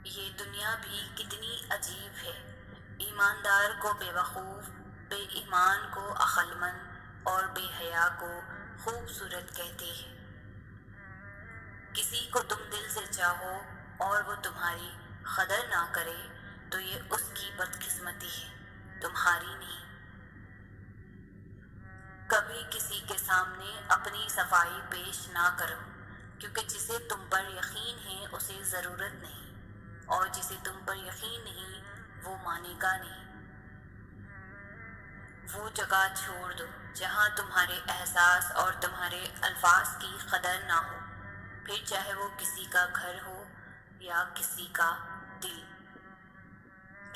یہ دنیا بھی کتنی عجیب ہے، ایماندار کو بے وقوف، بے ایمان کو عقلمند اور بے حیا کو خوبصورت کہتے ہیں۔ کسی کو تم دل سے چاہو اور وہ تمہاری قدر نہ کرے تو یہ اس کی بدقسمتی ہے، تمہاری نہیں۔ کبھی کسی کے سامنے اپنی صفائی پیش نہ کرو، کیونکہ جسے تم پر یقین ہے اسے ضرورت نہیں، اور جسے تم پر یقین نہیں وہ مانے گا نہیں۔ وہ جگہ چھوڑ دو جہاں تمہارے احساس اور تمہارے الفاظ کی قدر نہ ہو، پھر چاہے وہ کسی کا گھر ہو یا کسی کا دل۔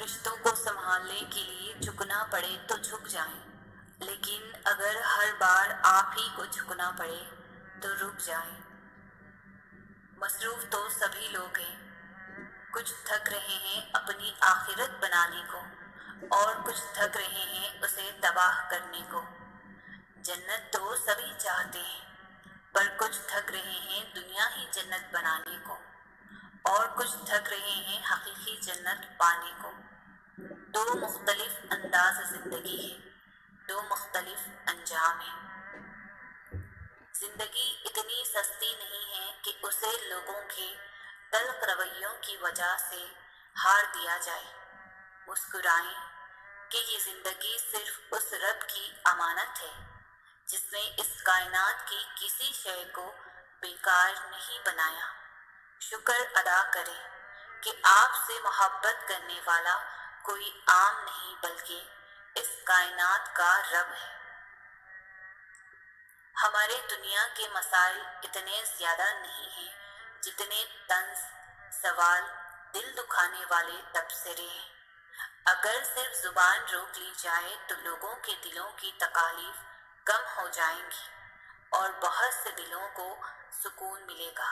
رشتوں کو سنبھالنے کے لیے جھکنا پڑے تو جھک جائیں، لیکن اگر ہر بار آپ ہی کو جھکنا پڑے تو رک جائیں۔ مصروف تو سبھی لوگ ہیں، کچھ تھک رہے ہیں اپنی آخرت بنانے کو اور کچھ تھک رہے ہیں اسے تباہ کرنے کو۔ جنت تو سبھی چاہتے ہیں، پر کچھ تھک رہے ہیں دنیا ہی جنت بنانے کو، اور کچھ تھک رہے ہیں حقیقی جنت پانے کو۔ دو مختلف انداز زندگی ہے، دو مختلف انجام ہیں۔ زندگی اتنی سستی نہیں ہے کہ اسے لوگوں کے تلخ رویوں کی وجہ سے ہار دیا جائے۔ مسکرائیں کہ یہ زندگی صرف اس رب کی امانت ہے جس نے اس کائنات کی کسی شے کو بیکار نہیں بنایا۔ شکر ادا کریں کہ آپ سے محبت کرنے والا کوئی عام نہیں بلکہ اس کائنات کا رب ہے۔ ہمارے دنیا کے مسائل اتنے زیادہ نہیں ہیں جتنے طنز، سوال، دل دکھانے والے تبصرے ہیں۔ اگر صرف زبان روک لی جائے تو لوگوں کے دلوں کی تکالیف کم ہو جائیں گی اور بہت سے دلوں کو سکون ملے گا۔